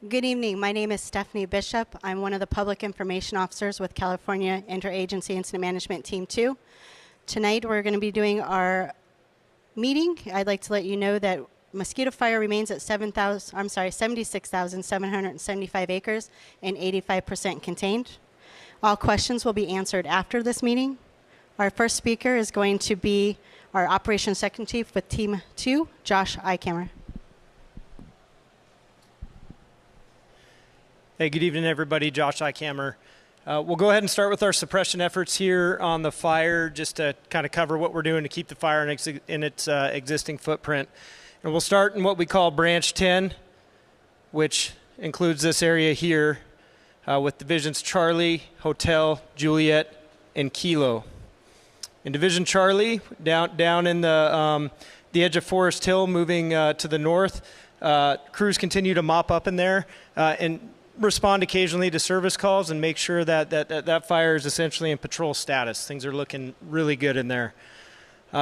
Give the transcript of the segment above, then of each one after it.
Good evening. My name is Stephanie Bishop. I'm one of the public information officers with California Interagency Incident Management Team 2. Tonight we're going to be doing our meeting. I'd like to let you know that Mosquito Fire remains at 76,775 acres and 85% contained. All questions will be answered after this meeting. Our first speaker is going to be our Operations Second Chief with Team 2, Josh Eichhammer. Hey, good evening, everybody. Josh Eichhammer. We'll go ahead and start with our suppression efforts here on the fire, just to kind of cover what we're doing to keep the fire in its existing footprint. And we'll start in what we call Branch 10, which includes this area here with Divisions Charlie, Hotel, Juliet, and Kilo. In Division Charlie, down in the edge of Forest Hill, moving to the north, crews continue to mop up in there and respond occasionally to service calls and make sure that fire is essentially in patrol status. Things are looking really good in there.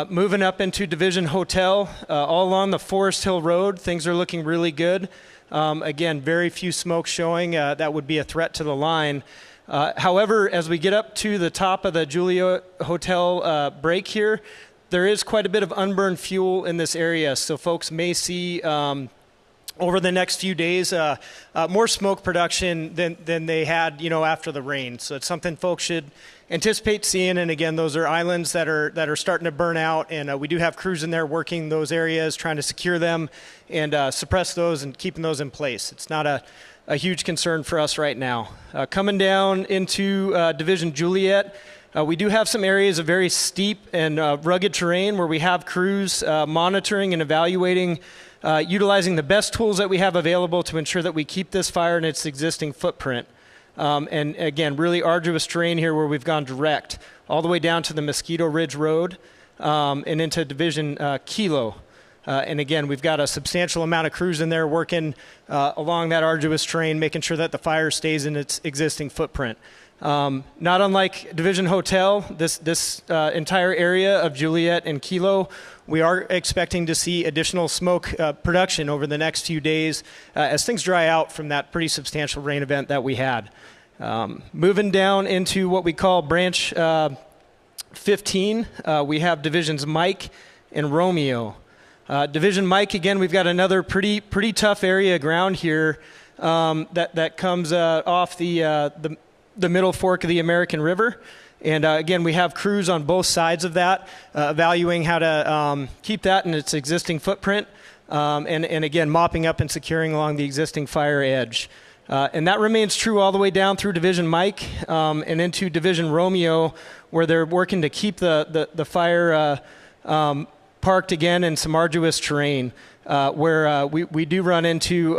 Moving up into Division Hotel, all along the Forest Hill Road, things are looking really good. Again, very few smoke showing. That would be a threat to the line. However, as we get up to the top of the Juliet Hotel break here, there is quite a bit of unburned fuel in this area, so folks may see over the next few days, more smoke production than they had, after the rain. So it's something folks should anticipate seeing. And again, those are islands that are starting to burn out, and we do have crews in there working those areas, trying to secure them and suppress those and keeping those in place. It's not a huge concern for us right now. Coming down into Division Juliet, we do have some areas of very steep and rugged terrain where we have crews monitoring and evaluating, utilizing the best tools that we have available to ensure that we keep this fire in its existing footprint. And again, really arduous terrain here where we've gone direct all the way down to the Mosquito Ridge Road and into Division Kilo. And again, we've got a substantial amount of crews in there working along that arduous terrain, making sure that the fire stays in its existing footprint. Not unlike Division Hotel, this entire area of Juliet and Kilo, we are expecting to see additional smoke production over the next few days as things dry out from that pretty substantial rain event that we had. Moving down into what we call Branch 15, we have Divisions Mike and Romeo. Division Mike, again, we've got another pretty tough area of ground here that comes off the middle fork of the American River. And again, we have crews on both sides of that, evaluating how to keep that in its existing footprint, and again, mopping up and securing along the existing fire edge. And that remains true all the way down through Division Mike and into Division Romeo, where they're working to keep the fire parked again in some arduous terrain, where we do run into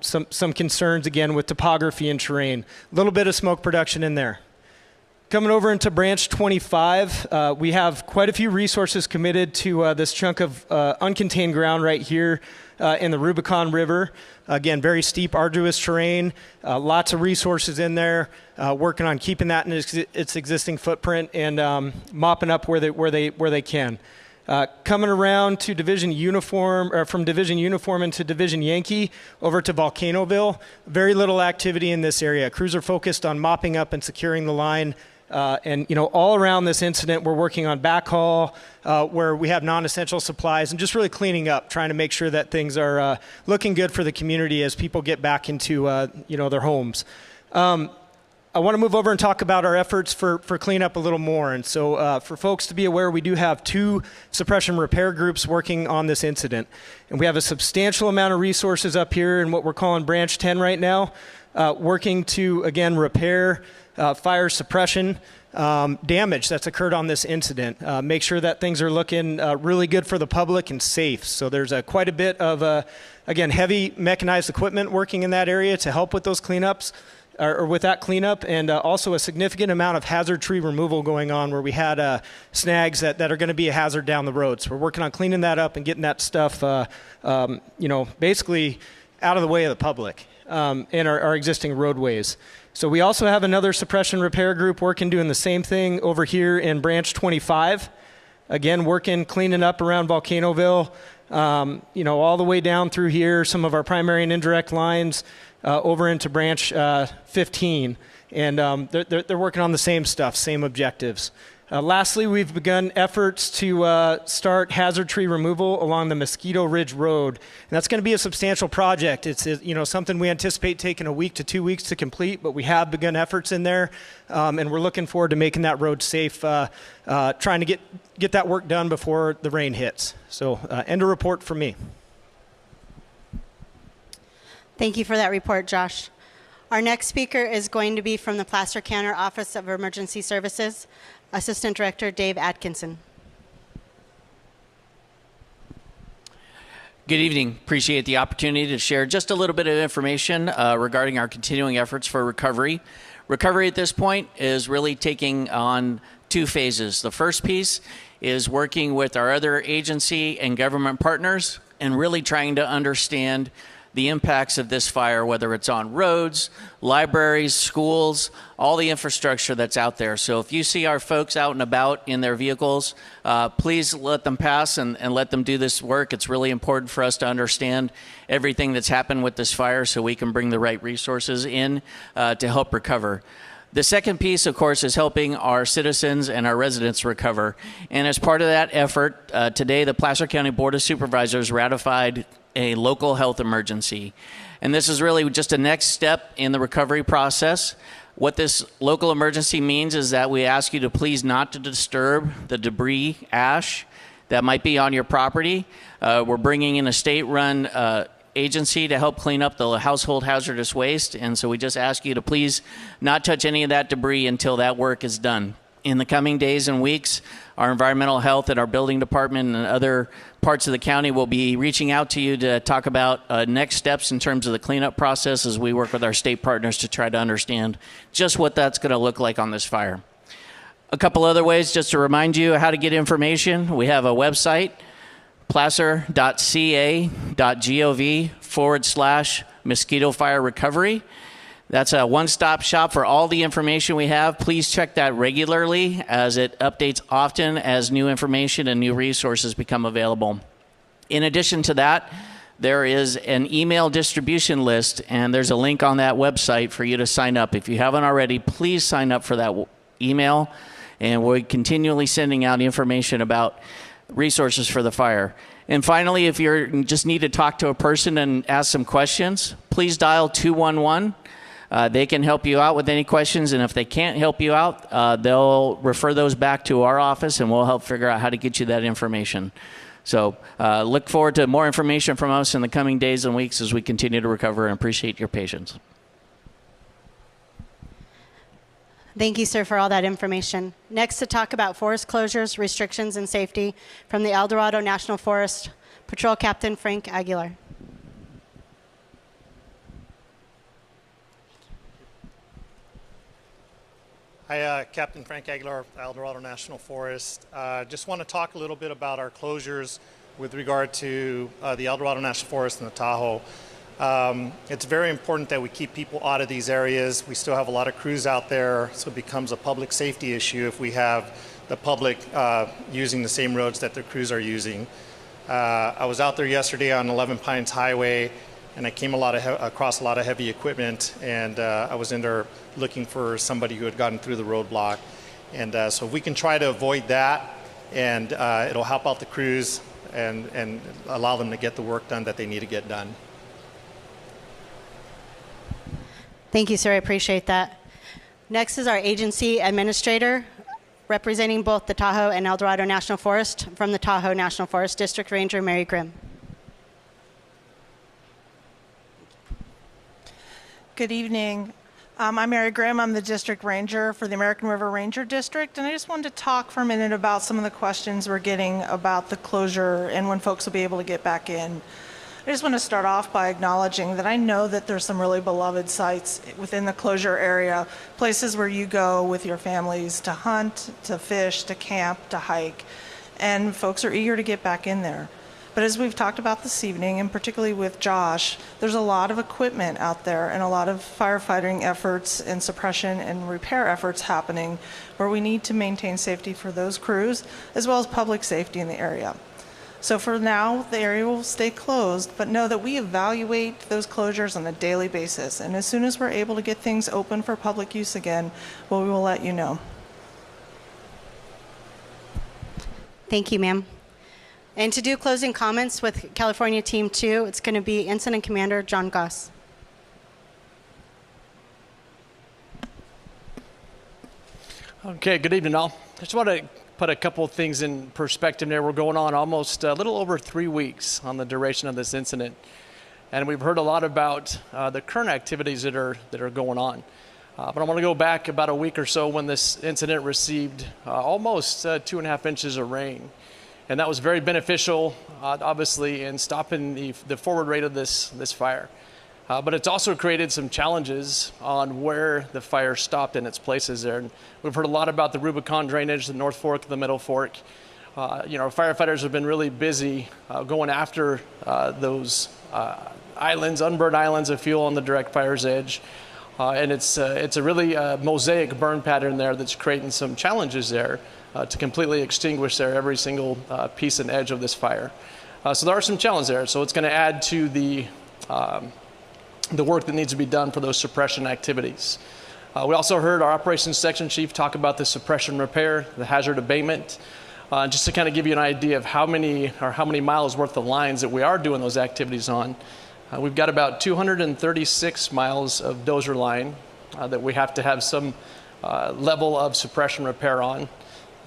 some concerns again with topography and terrain. A little bit of smoke production in there. Coming over into Branch 25, we have quite a few resources committed to this chunk of uncontained ground right here in the Rubicon River. Again, very steep, arduous terrain, lots of resources in there, working on keeping that in its existing footprint and mopping up where they can. Coming around to Division Uniform, or from Division Uniform into Division Yankee over to Volcanoville, very little activity in this area. Crews are focused on mopping up and securing the line. And all around this incident, we're working on backhaul, where we have non-essential supplies, and just really cleaning up, trying to make sure that things are looking good for the community as people get back into their homes. I want to move over and talk about our efforts for cleanup a little more. And so for folks to be aware, we do have 2 suppression repair groups working on this incident. And we have a substantial amount of resources up here in what we're calling Branch 10 right now, working to, again, repair fire suppression damage that's occurred on this incident. Make sure that things are looking really good for the public and safe. So there's quite a bit of, again, heavy mechanized equipment working in that area to help with those cleanups, or with that cleanup, and also a significant amount of hazard tree removal going on where we had snags that are going to be a hazard down the road. So we're working on cleaning that up and getting that stuff, basically out of the way of the public in our existing roadways. So we also have another suppression repair group working doing the same thing over here in Branch 25. Again, working, cleaning up around Volcanoville, all the way down through here, some of our primary and indirect lines over into branch 15. And they're working on the same stuff, same objectives. Lastly, we've begun efforts to start hazard tree removal along the Mosquito Ridge Road. And that's going to be a substantial project. It's something we anticipate taking a week to 2 weeks to complete, but we have begun efforts in there. And we're looking forward to making that road safe, trying to get that work done before the rain hits. So end of report from me. Thank you for that report, Josh. Our next speaker is going to be from the Placer County Office of Emergency Services, Assistant Director Dave Atkinson. Good evening. Appreciate the opportunity to share just a little bit of information regarding our continuing efforts for recovery. Recovery at this point is really taking on two phases. The first piece is working with our other agency and government partners and really trying to understand the impacts of this fire, whether it's on roads, libraries, schools, all the infrastructure that's out there. So if you see our folks out and about in their vehicles, please let them pass and let them do this work. It's really important for us to understand everything that's happened with this fire so we can bring the right resources in to help recover. The second piece, of course, is helping our citizens and our residents recover. And as part of that effort, today the Placer County Board of Supervisors ratified a local health emergency. And this is really just a next step in the recovery process. What this local emergency means is that we ask you to please not to disturb the debris, ash, that might be on your property. We're bringing in a state-run agency to help clean up the household hazardous waste. And so we just ask you to please not touch any of that debris until that work is done. In the coming days and weeks, our environmental health and our building department and other parts of the county will be reaching out to you to talk about next steps in terms of the cleanup process as we work with our state partners to try to understand just what that's going to look like on this fire. A couple other ways just to remind you how to get information. We have a website, placer.ca.gov/mosquito fire recovery. That's a one-stop shop for all the information we have. Please check that regularly as it updates often as new information and new resources become available. In addition to that, there is an email distribution list, and there's a link on that website for you to sign up. If you haven't already, please sign up for that email, and we're continually sending out information about resources for the fire. And finally, if you just need to talk to a person and ask some questions, please dial 211. They can help you out with any questions, and if they can't help you out, they'll refer those back to our office, and we'll help figure out how to get you that information. So look forward to more information from us in the coming days and weeks as we continue to recover, and appreciate your patience. Thank you, sir, for all that information. Next, to talk about forest closures, restrictions, and safety, from the El Dorado National Forest, Patrol Captain Frank Aguilar. Hi, Captain Frank Aguilar, El Dorado National Forest. Just want to talk a little bit about our closures with regard to the El Dorado National Forest and the Tahoe. It's very important that we keep people out of these areas. We still have a lot of crews out there, so it becomes a public safety issue if we have the public using the same roads that the crews are using. I was out there yesterday on 11 Pines Highway, and I came across a lot of heavy equipment, and I was in there looking for somebody who had gotten through the roadblock. And so if we can try to avoid that, and it'll help out the crews and allow them to get the work done that they need to get done. Thank you, sir. I appreciate that. Next is our agency administrator, representing both the Tahoe and El Dorado National Forest, from the Tahoe National Forest, District Ranger Mary Grimm. Good evening. I'm Mary Grimm. I'm the District Ranger for the American River Ranger District, and I just wanted to talk for a minute about some of the questions we're getting about the closure and when folks will be able to get back in. I just want to start off by acknowledging that I know that there's some really beloved sites within the closure area, places where you go with your families to hunt, to fish, to camp, to hike, and folks are eager to get back in there. But as we've talked about this evening, and particularly with Josh, there's a lot of equipment out there and a lot of firefighting efforts and suppression and repair efforts happening where we need to maintain safety for those crews as well as public safety in the area. So for now, the area will stay closed, but know that we evaluate those closures on a daily basis. And as soon as we're able to get things open for public use again, well, we will let you know. Thank you, ma'am. And to do closing comments with California Team 2, it's going to be Incident Commander John Goss. Okay, good evening all. I just want to put a couple of things in perspective there. We're going on almost a little over 3 weeks on the duration of this incident. And we've heard a lot about the current activities that are going on. But I want to go back about a week or so when this incident received almost 2.5 inches of rain. And that was very beneficial, obviously, in stopping the forward rate of this fire. But it's also created some challenges on where the fire stopped in its places there. And we've heard a lot about the Rubicon drainage, the North Fork, the Middle Fork. Firefighters have been really busy going after those islands, unburned islands of fuel on the direct fire's edge. And it's a really mosaic burn pattern there that's creating some challenges there to completely extinguish there every single piece and edge of this fire. So there are some challenges there. So it's going to add to the work that needs to be done for those suppression activities. We also heard our operations section chief talk about the suppression repair, the hazard abatement, just to kind of give you an idea of how many miles worth of lines that we are doing those activities on. We've got about 236 miles of dozer line that we have to have some level of suppression repair on.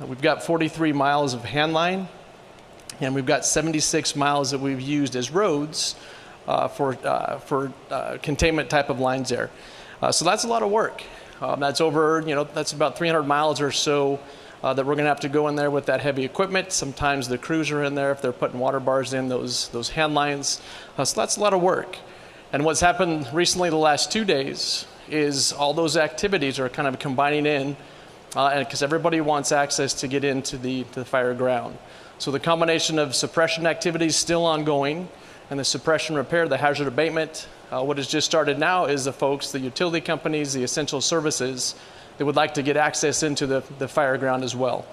We've got 43 miles of hand line, and we've got 76 miles that we've used as roads for containment type of lines there. So that's a lot of work. That's over, that's about 300 miles or so that we're going to have to go in there with that heavy equipment. Sometimes the crews are in there if they're putting water bars in those hand lines. So that's a lot of work. And what's happened recently the last 2 days is all those activities are kind of combining in and because everybody wants access to get into the fire ground. So the combination of suppression activities still ongoing and the suppression repair, the hazard abatement. What has just started now is the folks, the utility companies, the essential services that would like to get access into the fire ground as well.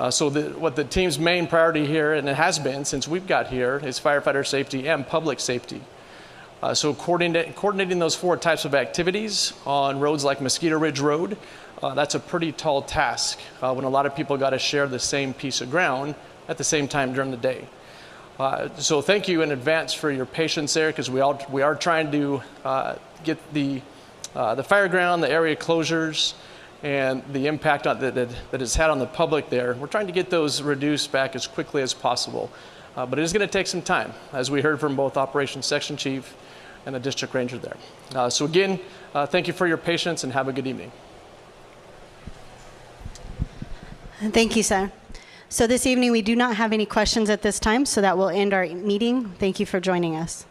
So what the team's main priority here, and it has been since we've got here, is firefighter safety and public safety. So coordinating those 4 types of activities on roads like Mosquito Ridge Road, that's a pretty tall task when a lot of people got to share the same piece of ground at the same time during the day. So thank you in advance for your patience there, because we are trying to get the fire ground, the area closures, and the impact that it's had on the public there. We're trying to get those reduced back as quickly as possible. But it is going to take some time, as we heard from both Operations Section Chief and the District Ranger there. So again, thank you for your patience and have a good evening. Thank you, sir. So this evening we do not have any questions at this time, so that will end our meeting. Thank you for joining us.